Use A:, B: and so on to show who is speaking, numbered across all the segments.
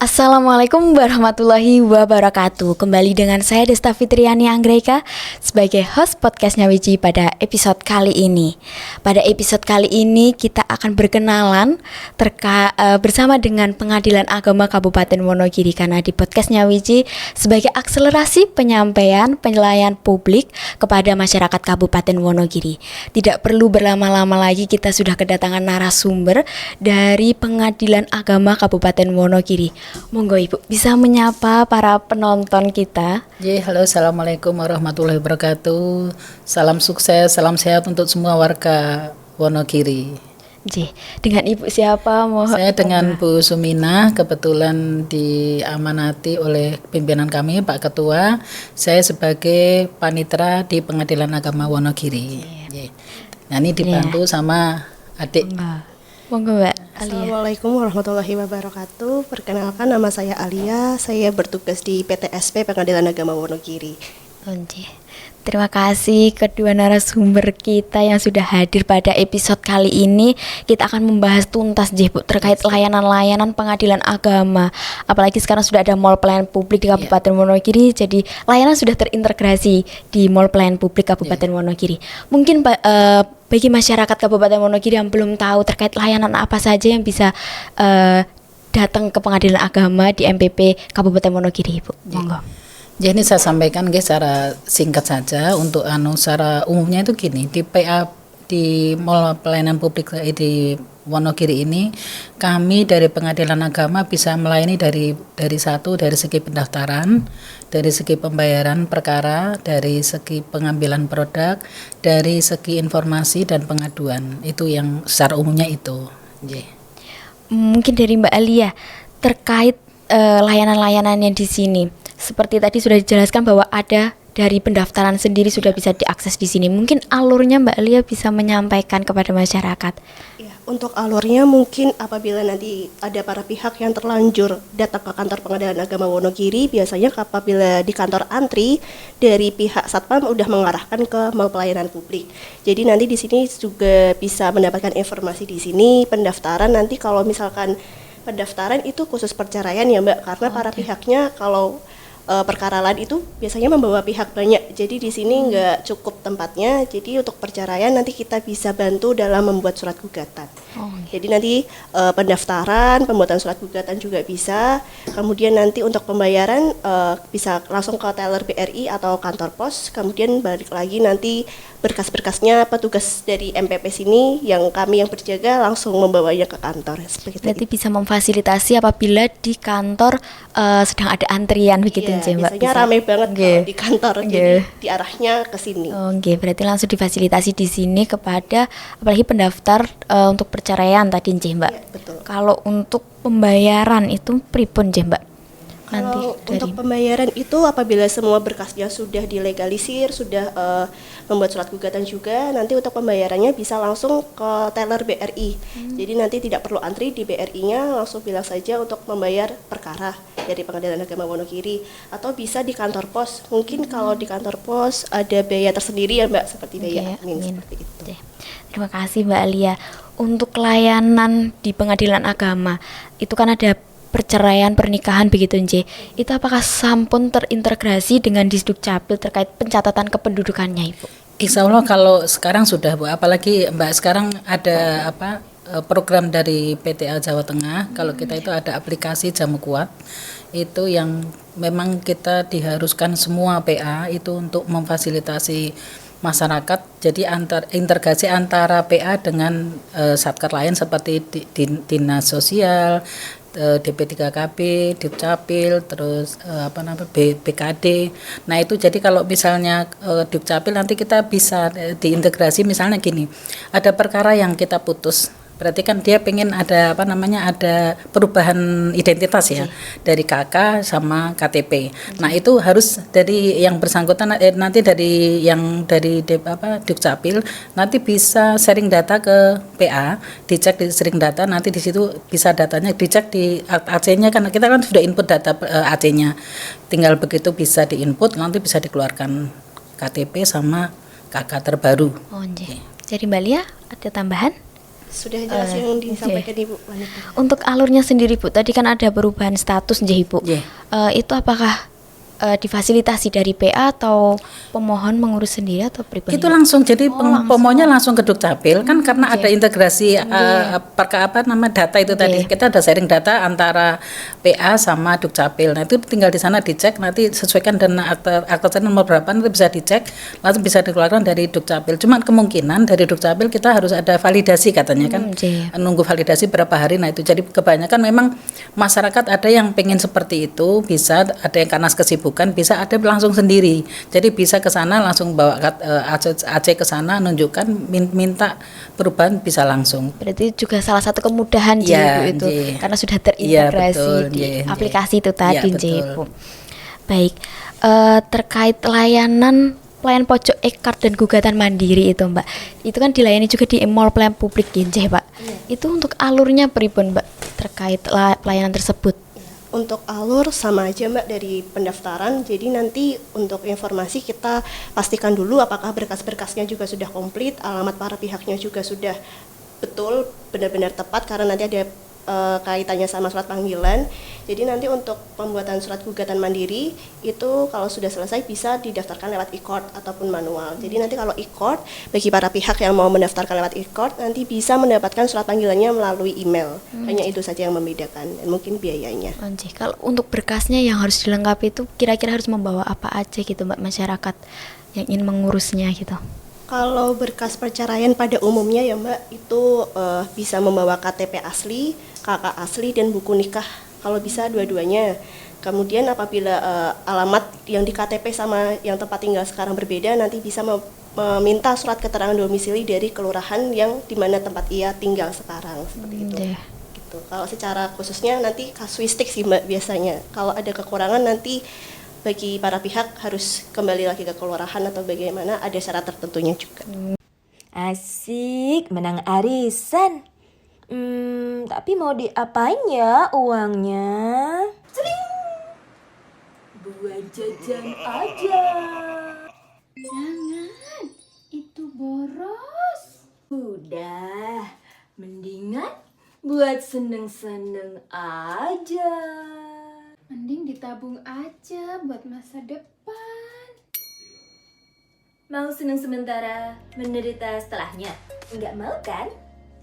A: Assalamualaikum warahmatullahi wabarakatuh. Kembali dengan saya Desta Fitriani Anggraika sebagai host podcastnya Wiji pada episode kali ini. Pada episode kali ini kita akan berkenalan bersama dengan Pengadilan Agama Kabupaten Wonogiri, karena di podcastnya Wiji sebagai akselerasi penyampaian penilaian publik kepada masyarakat Kabupaten Wonogiri. Tidak perlu berlama-lama lagi, kita sudah kedatangan narasumber dari Pengadilan Agama Kabupaten Wonogiri. Monggo Ibu bisa menyapa para penonton kita.
B: Halo, assalamualaikum warahmatullahi wabarakatuh. Salam sukses, salam sehat untuk semua warga Wonogiri.
A: Dengan Ibu siapa?
B: Saya dengan Bu Sumina, kebetulan diamanati oleh pimpinan kami Pak Ketua. Saya sebagai panitera di Pengadilan Agama Wonogiri. Nah, ini dibantu sama adik.
A: Monggo Mbak Alia.
C: Assalamualaikum warahmatullahi wabarakatuh. Perkenalkan, nama saya Alia. Saya bertugas di PTSP Pengadilan Agama Wonogiri.
A: Terima kasih kedua narasumber kita yang sudah hadir pada episode kali ini. Kita akan membahas tuntas Bu terkait layanan-layanan pengadilan agama. Apalagi sekarang sudah ada mall pelayanan publik di Kabupaten Wonogiri. Jadi layanan sudah terintegrasi di mall pelayanan publik Kabupaten Wonogiri. Mungkin bagi masyarakat Kabupaten Wonogiri yang belum tahu terkait layanan apa saja yang bisa datang ke pengadilan agama di MPP Kabupaten Wonogiri, Ibu. Monggo.
B: Jadi ini saya sampaikan secara singkat saja untuk secara umumnya itu gini, di PA di mall pelayanan publik di Wonogiri ini kami dari Pengadilan Agama bisa melayani dari segi pendaftaran, dari segi pembayaran perkara, dari segi pengambilan produk, dari segi informasi dan pengaduan. Itu yang secara umumnya itu.
A: Mungkin dari Mbak Alia terkait layanan-layanannya di sini. Seperti tadi sudah dijelaskan bahwa ada dari pendaftaran sendiri sudah bisa diakses di sini. Mungkin alurnya Mbak Alia bisa menyampaikan kepada masyarakat.
C: Ya, untuk alurnya mungkin apabila nanti ada para pihak yang terlanjur datang ke kantor Pengadilan Agama Wonogiri, biasanya apabila di kantor antri dari pihak Satpam udah mengarahkan ke mall pelayanan publik. Jadi nanti di sini juga bisa mendapatkan informasi di sini pendaftaran. Nanti kalau misalkan pendaftaran itu khusus perceraian ya Mbak, karena para pihaknya kalau perkara lain itu biasanya membawa pihak banyak, jadi di sini nggak cukup tempatnya. Jadi untuk perceraian nanti kita bisa bantu dalam membuat surat gugatan. Jadi nanti pendaftaran, pembuatan surat gugatan juga bisa. Kemudian nanti untuk pembayaran bisa langsung ke teller BRI atau kantor pos. Kemudian balik lagi nanti berkas-berkasnya petugas dari MPP sini yang kami yang berjaga langsung membawanya ke kantor.
A: Berarti bisa memfasilitasi apabila di kantor sedang ada antrian begitu.
C: Mbak, biasanya ramai banget kalau di kantor, jadi diarahnya ke sini.
A: Berarti langsung difasilitasi di sini kepada apalagi pendaftar untuk perceraian tadi Mbak.
C: Betul.
A: Kalau untuk pembayaran itu pripun Mbak?
C: Kalau untuk pembayaran itu apabila semua berkasnya sudah dilegalisir, sudah membuat surat gugatan juga, nanti untuk pembayarannya bisa langsung ke teller BRI. Jadi nanti tidak perlu antri di BRI-nya, langsung bilang saja untuk membayar perkara dari Pengadilan Agama Wonogiri, atau bisa di kantor pos. Mungkin kalau di kantor pos ada biaya tersendiri ya Mbak, seperti biaya admin. Seperti itu.
A: Terima kasih Mbak Alia. Untuk layanan di Pengadilan Agama itu kan ada perceraian, pernikahan begitu itu apakah sampun terintegrasi dengan Disdukcapil terkait pencatatan kependudukannya Ibu?
B: Insya Allah kalau sekarang sudah Bu, apalagi Mbak sekarang ada program dari PTA Jawa Tengah. Kalau kita itu ada aplikasi Jamu Kuat, itu yang memang kita diharuskan semua PA itu untuk memfasilitasi masyarakat. Jadi integrasi antara PA dengan satker lain seperti Dinas Sosial, DP3KB, Dukcapil, terus BKD. Nah itu jadi kalau misalnya Dukcapil nanti kita bisa diintegrasi, misalnya gini, ada perkara yang kita putus, berarti kan dia pengen ada ada perubahan identitas ya, dari KK sama KTP. Nah itu harus dari yang bersangkutan nanti dari Dukcapil nanti bisa sharing data ke PA, dicek di sharing data, nanti di situ bisa datanya dicek di AC-nya, kan kita kan sudah input data AC-nya, tinggal begitu bisa diinput, nanti bisa dikeluarkan KTP sama KK terbaru.
A: Jadi Mbak Lia ada tambahan?
C: Sudah jelas yang disampaikan Ibu Wanita.
A: Untuk alurnya sendiri Bu, tadi kan ada perubahan status nggih Bu.
B: Nggih.
A: Itu apakah difasilitasi dari PA atau pemohon mengurus sendiri atau pribadi?
B: Itu langsung, jadi pemohonnya langsung ke Dukcapil kan, karena ada integrasi data itu tadi. Kita ada sharing data antara PA sama Dukcapil. Nah itu tinggal di sana dicek, nanti sesuaikan dengan akte nomor berapa, nanti bisa dicek, langsung bisa dikeluarkan dari Dukcapil. Cuma kemungkinan dari Dukcapil kita harus ada validasi katanya kan, nunggu validasi berapa hari. Nah itu jadi kebanyakan memang masyarakat ada yang pengen seperti itu, bisa ada yang karena kesibukan, bisa ada langsung sendiri. Jadi bisa ke sana langsung bawa AC ke sana, nunjukkan, minta perubahan bisa langsung.
A: Berarti juga salah satu kemudahan
B: Ya,
A: Bu itu
B: J.
A: karena sudah terintegrasi di aplikasi itu tadi Bu. Baik, terkait pelayan pojok e-card dan gugatan mandiri itu Mbak, itu kan dilayani juga di mall pelayanan publik Ginjeh Pak. Itu untuk alurnya pripun Mbak terkait pelayanan tersebut?
C: Untuk alur sama aja Mbak dari pendaftaran, jadi nanti untuk informasi kita pastikan dulu apakah berkas-berkasnya juga sudah komplit, alamat para pihaknya juga sudah betul, benar-benar tepat, karena nanti ada kaitannya sama surat panggilan. Jadi nanti untuk pembuatan surat gugatan mandiri itu kalau sudah selesai bisa didaftarkan lewat e-court ataupun manual. Jadi nanti kalau e-court, bagi para pihak yang mau mendaftarkan lewat e-court nanti bisa mendapatkan surat panggilannya melalui email. Hanya itu saja yang membedakan dan mungkin biayanya.
A: Kalau untuk berkasnya yang harus dilengkapi itu kira-kira harus membawa apa aja gitu Mbak, masyarakat yang ingin mengurusnya gitu?
C: Kalau berkas perceraian pada umumnya ya Mbak, itu bisa membawa KTP asli, KK asli, dan buku nikah kalau bisa dua-duanya. Kemudian apabila alamat yang di KTP sama yang tempat tinggal sekarang berbeda, nanti bisa meminta surat keterangan domisili dari kelurahan yang dimana tempat ia tinggal sekarang, seperti itu. Gitu. Kalau secara khususnya nanti kasuistik sih Mbak biasanya. Kalau ada kekurangan nanti bagi para pihak harus kembali lagi ke kelurahan atau bagaimana, ada syarat tertentunya juga.
D: Asik, menang arisan. Tapi mau diapain ya uangnya? Celing! Buat jajan aja.
E: Jangan, itu boros.
D: Udah, mendingan buat seneng-seneng aja.
E: Mending ditabung aja buat masa depan.
D: Mau seneng sementara, menderita setelahnya? Enggak mau kan?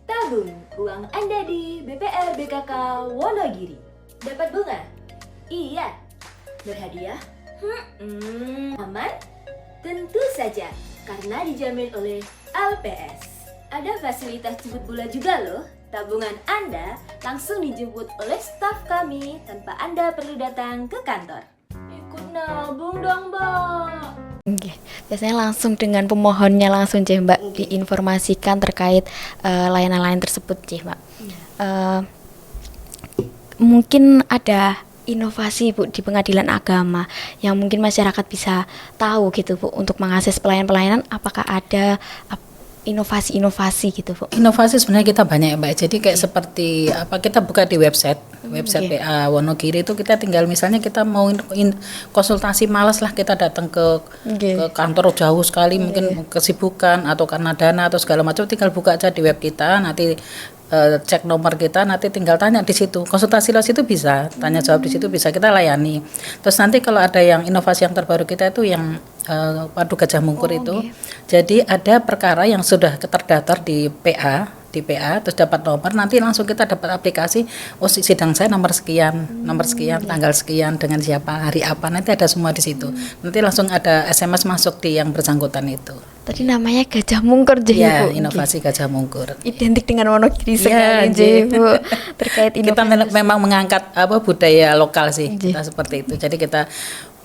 D: Tabung uang Anda di BPR BKK Wonogiri. Dapat bunga? Iya. Berhadiah? Aman? Tentu saja, karena dijamin oleh LPS. Ada fasilitas jemput bola juga loh. Tabungan Anda langsung dijemput oleh staf kami tanpa Anda perlu datang ke kantor. Ikut nabung dong, Mbak.
A: Biasanya langsung dengan pemohonnya langsung Mbak diinformasikan terkait layanan-layanan tersebut Mbak. Mungkin ada inovasi Bu di pengadilan agama yang mungkin masyarakat bisa tahu gitu Bu untuk mengakses pelayanan-pelayanan, apakah ada inovasi-inovasi gitu Bu?
B: Inovasi sebenarnya kita banyak ya Mbak. Jadi kayak seperti kita buka di website PA Wonogiri itu, kita tinggal misalnya kita mau konsultasi, malas lah kita datang ke kantor jauh sekali, mungkin kesibukan atau karena dana atau segala macam, tinggal buka aja di web kita, nanti cek nomor kita, nanti tinggal tanya di situ, konsultasi lo situ bisa, tanya jawab di situ bisa, kita layani. Terus nanti kalau ada yang inovasi yang terbaru kita itu yang Padu Gajah Mungkur itu. Jadi ada perkara yang sudah terdaftar di PA, terus dapat nomor, nanti langsung kita dapat aplikasi, oh sidang saya nomor sekian, tanggal sekian, dengan siapa, hari apa, nanti ada semua di situ. Nanti langsung ada SMS masuk di yang bersangkutan itu.
A: Tadi namanya Gajah Mungkur
B: ya, Bu. Inovasi Gajah Mungkur.
A: Identik dengan Wonogiri sekali Bu. Terkait inovasi.
B: Kita memang mengangkat budaya lokal sih, kita seperti itu. Jadi kita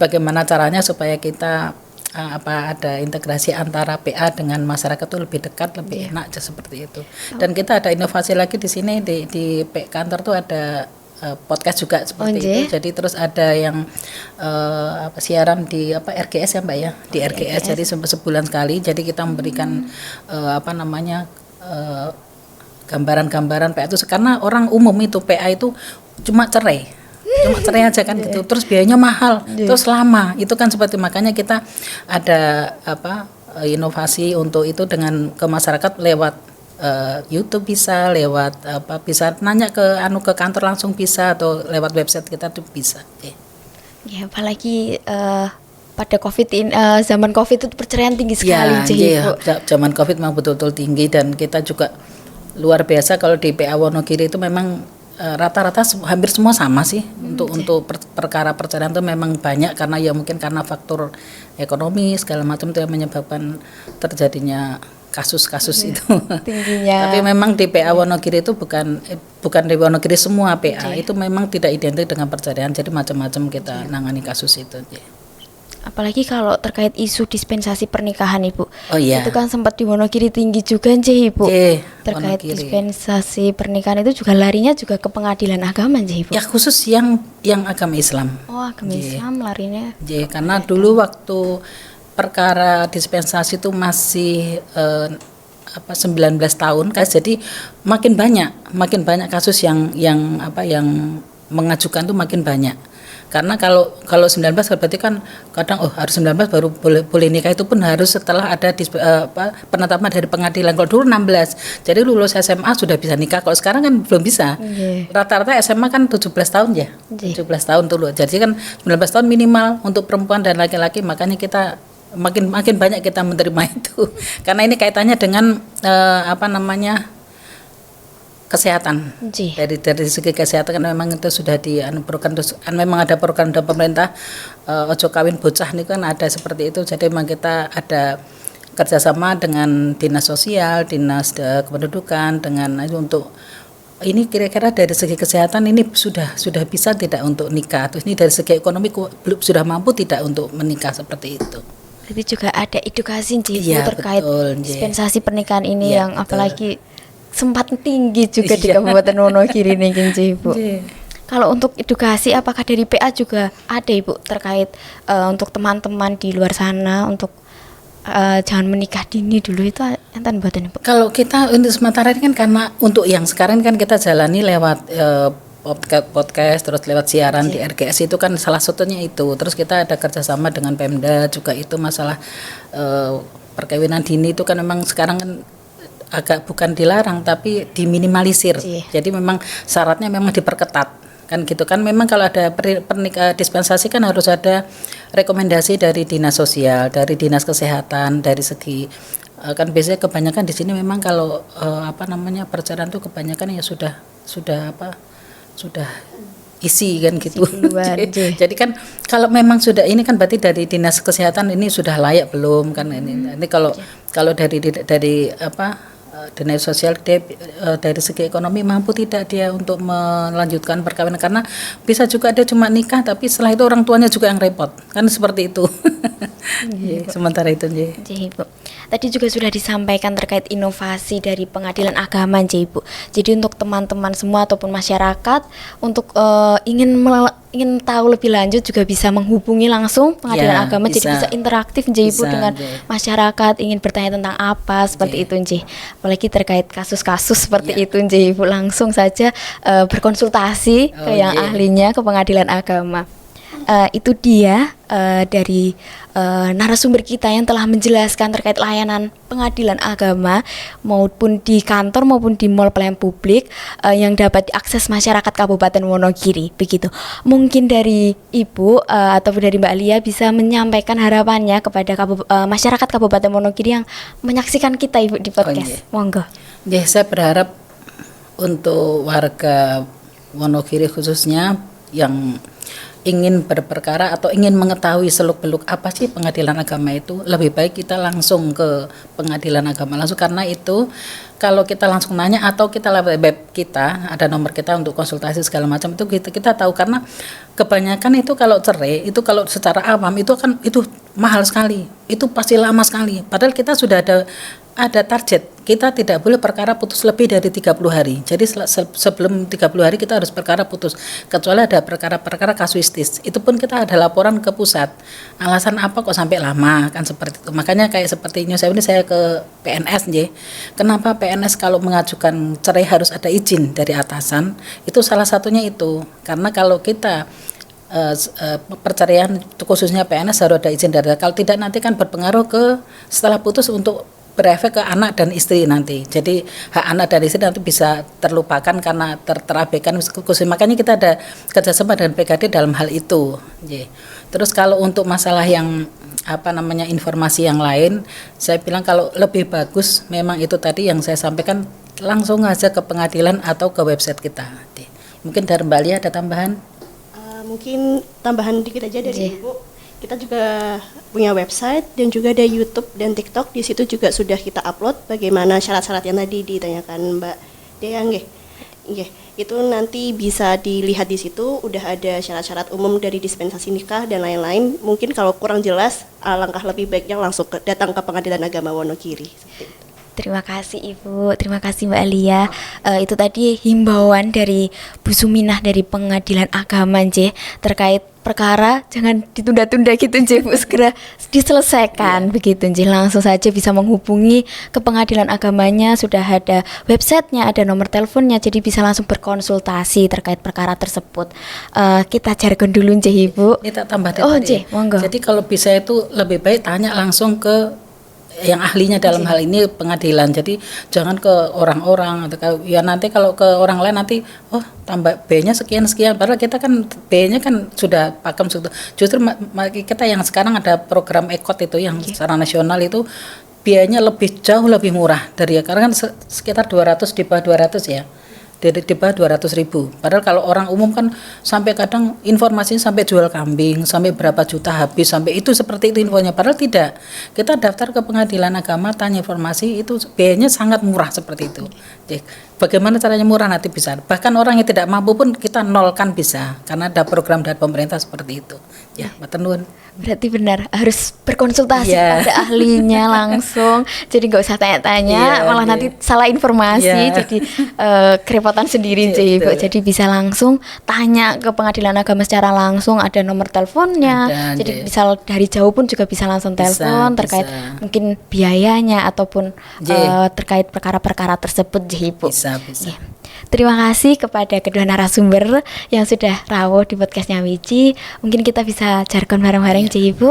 B: bagaimana caranya supaya kita ada integrasi antara PA dengan masyarakat itu lebih dekat, lebih enak aja seperti itu. Dan kita ada inovasi lagi di sini di kantor tuh ada podcast juga seperti itu. Jadi terus ada yang siaran di RGS ya Mbak ya, di RGS. Jadi sebulan sekali. Jadi kita memberikan gambaran-gambaran PA itu, karena orang umum itu PA itu cuma cerai aja kan gitu, terus biayanya mahal, terus lama, itu kan seperti, makanya kita ada inovasi untuk itu dengan ke masyarakat lewat YouTube bisa, lewat bisa nanya ke kantor langsung bisa, atau lewat website kita tuh bisa.
A: Ya, apalagi pada zaman COVID itu perceraian tinggi sekali,
B: Ya,
A: Ibu.
B: zaman COVID memang betul-betul tinggi, dan kita juga luar biasa kalau di PA Wonogiri itu memang rata-rata hampir semua sama sih. Untuk perkara perceraian itu memang banyak, karena ya mungkin karena faktor ekonomi segala macam itu yang menyebabkan terjadinya kasus-kasus itu.
A: Tingginya.
B: Tapi memang di PA Wonogiri itu bukan di Wonogiri semua PA itu memang tidak identik dengan perceraian, jadi macam-macam kita nangani kasus itu.
A: Apalagi kalau terkait isu dispensasi pernikahan, Ibu.
B: Oh iya.
A: Itu kan sempat di Wonogiri tinggi juga, Ibu. Terkait
B: Wonogiri.
A: dispensasi pernikahan itu juga larinya juga ke pengadilan agama, Ibu.
B: Ya khusus yang agama Islam.
A: Oh, agama Islam larinya.
B: Karena dulu waktu perkara dispensasi itu masih 19 tahun kan, jadi makin banyak kasus yang mengajukan tuh makin banyak. Karena kalau 19 berarti kan kadang harus 19 baru boleh nikah, itu pun harus setelah ada penetapan dari pengadilan. Kalau dulu 16, jadi lulus SMA sudah bisa nikah. Kalau sekarang kan belum bisa. Rata-rata SMA kan 17 tahun ya. 17 tahun dulu. Jadi kan 19 tahun minimal untuk perempuan dan laki-laki, makanya kita makin banyak kita menerima itu. Karena ini kaitannya dengan kesehatan. Dari segi kesehatan kan memang itu sudah memang ada program dari pemerintah, ojo kawin bocah ini kan ada seperti itu. Jadi memang kita ada kerjasama dengan dinas sosial, dinas kependudukan, dengan untuk ini kira-kira dari segi kesehatan ini sudah bisa tidak untuk nikah. Terus ini dari segi ekonomi belum sudah mampu tidak untuk menikah seperti itu.
A: Berarti juga ada edukasi terkait dispensasi pernikahan ini yang apalagi sempat tinggi juga di Kabupaten Wonogiri nih, Ibu. Kalau untuk edukasi, apakah dari PA juga ada, Ibu, terkait untuk teman-teman di luar sana untuk jangan menikah dini dulu, itu enten buatan, Ibu?
B: Kalau kita untuk sementara ini kan, karena untuk yang sekarang kan kita jalani lewat podcast, terus lewat siaran di RGS, itu kan salah satunya itu. Terus kita ada kerjasama dengan Pemda juga, itu masalah perkawinan dini itu kan memang sekarang kan agak bukan dilarang tapi diminimalisir. Jadi memang syaratnya memang diperketat kan gitu kan. Memang kalau ada dispensasi kan harus ada rekomendasi dari dinas sosial, dari dinas kesehatan, dari segi kan biasanya kebanyakan di sini memang kalau perceraian itu kebanyakan ya sudah isi kan gitu. Jadi kan kalau memang sudah ini kan berarti dari dinas kesehatan ini sudah layak belum kan ini. Ini kalau dari dinas sosial dari segi ekonomi mampu tidak dia untuk melanjutkan perkawinan, karena bisa juga dia cuma nikah tapi setelah itu orang tuanya juga yang repot kan seperti itu. Sementara itu
A: Ibu. Tadi juga sudah disampaikan terkait inovasi dari pengadilan agama, Ibu. Jadi untuk teman-teman semua ataupun masyarakat untuk ingin tahu lebih lanjut juga bisa menghubungi langsung pengadilan agama, jadi bisa interaktif, Ibu, dengan masyarakat, ingin bertanya tentang apa seperti itu, apalagi terkait kasus-kasus seperti itu, Ibu, langsung saja berkonsultasi ke yang ahlinya, ke pengadilan agama. Itu dia dari narasumber kita yang telah menjelaskan terkait layanan pengadilan agama maupun di kantor maupun di mall pelayanan publik yang dapat diakses masyarakat Kabupaten Wonogiri. Begitu. Mungkin dari Ibu atau dari Mbak Lia bisa menyampaikan harapannya kepada masyarakat Kabupaten Wonogiri yang menyaksikan kita, Ibu, di podcast. Monggo.
B: Saya berharap untuk warga Wonogiri khususnya yang ingin berperkara atau ingin mengetahui seluk-beluk apa sih pengadilan agama itu, lebih baik kita langsung ke pengadilan agama langsung, karena itu kalau kita langsung nanya atau kita lewat web kita, ada nomor kita untuk konsultasi segala macam, itu kita tahu. Karena kebanyakan itu kalau cerai itu kalau secara awam itu mahal sekali, itu pasti lama sekali, padahal kita sudah ada target, kita tidak boleh perkara putus lebih dari 30 hari. Jadi sebelum 30 hari kita harus perkara putus, kecuali ada perkara-perkara kasuistis, itu pun kita ada laporan ke pusat. Alasan apa kok sampai lama kan seperti itu. Makanya kayak seperti ini saya ke PNS, kenapa PNS kalau mengajukan cerai harus ada izin dari atasan, itu salah satunya itu. Karena kalau kita perceraian khususnya PNS harus ada izin dari, kalau tidak nanti kan berpengaruh ke setelah putus untuk berefek ke anak dan istri nanti. Jadi hak anak dan istri nanti bisa terlupakan karena terabaikan khusus. Makanya kita ada kerjasama dengan PKD dalam hal itu. Terus kalau untuk masalah yang informasi yang lain, saya bilang kalau lebih bagus memang itu tadi yang saya sampaikan, langsung aja ke pengadilan atau ke website kita. Mungkin dari Mbak Lia ada tambahan?
C: Mungkin tambahan dikit aja dari Ibu. Kita juga punya website dan juga ada YouTube dan TikTok. Di situ juga sudah kita upload bagaimana syarat-syarat yang tadi ditanyakan Mbak Dea, nggih. Itu nanti bisa dilihat di situ. Udah ada syarat-syarat umum dari dispensasi nikah dan lain-lain. Mungkin kalau kurang jelas, alangkah lebih baiknya langsung datang ke Pengadilan Agama Wonogiri.
A: Terima kasih Ibu, terima kasih Mbak Lia. Itu tadi himbauan dari Bu Suminah dari Pengadilan Agama terkait perkara jangan ditunda-tunda gitu Bu, segera diselesaikan begitu langsung saja bisa menghubungi ke Pengadilan Agamanya, sudah ada websitenya, ada nomor teleponnya, jadi bisa langsung berkonsultasi terkait perkara tersebut. Kita jargon dulu Ibu.
B: Ini tak tambah
A: monggo.
B: Jadi kalau bisa itu lebih baik tanya langsung ke yang ahlinya dalam hal ini pengadilan. Jadi jangan ke orang-orang atau ya nanti kalau ke orang lain nanti tambah B-nya sekian padahal kita kan B-nya kan sudah pakem. Justru kita yang sekarang ada program EKOT itu yang secara nasional itu biayanya jauh lebih murah dari karena kan sekitar 200 di bawah 200 ya. Di bawah 200.000. Padahal kalau orang umum kan sampai kadang informasinya sampai jual kambing, sampai berapa juta habis, sampai itu seperti itu infonya. Padahal tidak. Kita daftar ke Pengadilan Agama, tanya informasi, itu biayanya sangat murah seperti itu. Jadi, bagaimana caranya murah nanti bisa. Bahkan orang yang tidak mampu pun kita nolkan bisa, karena ada program dari pemerintah seperti itu. Ya, Mbak Tenun.
A: Berarti benar harus berkonsultasi pada ahlinya langsung. Jadi nggak usah tanya-tanya, malah nanti salah informasi, jadi kerepotan sendiri Ibu. Jadi bisa langsung tanya ke Pengadilan Agama secara langsung, ada nomor teleponnya. Jadi bisa dari jauh pun juga bisa langsung telepon terkait mungkin biayanya ataupun terkait perkara-perkara tersebut Ibu.
B: Bisa.
A: Terima kasih kepada kedua narasumber yang sudah rawuh di podcastnya Wiji. Mungkin kita bisa jargon bareng-bareng Ibu.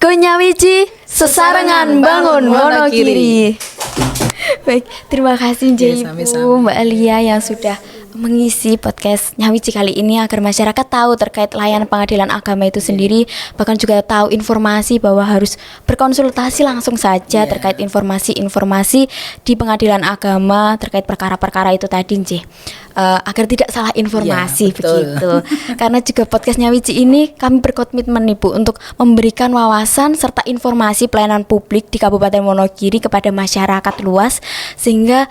A: Gonya Wiji, sesarengan bangun Wonogiri. Baik, terima kasih Ibu, Mbak Lia yang sudah mengisi podcast Nyawici kali ini agar masyarakat tahu terkait layanan Pengadilan Agama itu sendiri, bahkan juga tahu informasi bahwa harus berkonsultasi langsung saja terkait informasi-informasi di Pengadilan Agama terkait perkara-perkara itu tadi agar tidak salah informasi begitu. Karena juga podcast Nyawici ini kami berkomitmen Bu untuk memberikan wawasan serta informasi pelayanan publik di Kabupaten Wonogiri kepada masyarakat luas, sehingga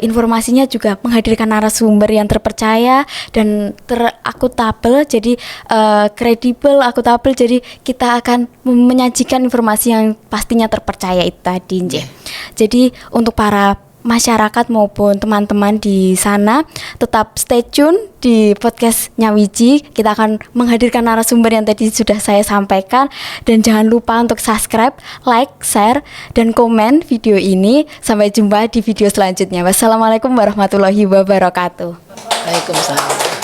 A: informasinya juga menghadirkan narasumber yang terpercaya dan terakuntabel, jadi kredibel, akuntabel, jadi kita akan menyajikan informasi yang pastinya terpercaya itu tadi Jadi untuk para masyarakat maupun teman-teman di sana tetap stay tune di podcast Nyawiji. Kita akan menghadirkan narasumber yang tadi sudah saya sampaikan, dan jangan lupa untuk subscribe, like, share, dan komen video ini. Sampai jumpa di video selanjutnya. Wassalamualaikum warahmatullahi wabarakatuh.
B: Waalaikumsalam.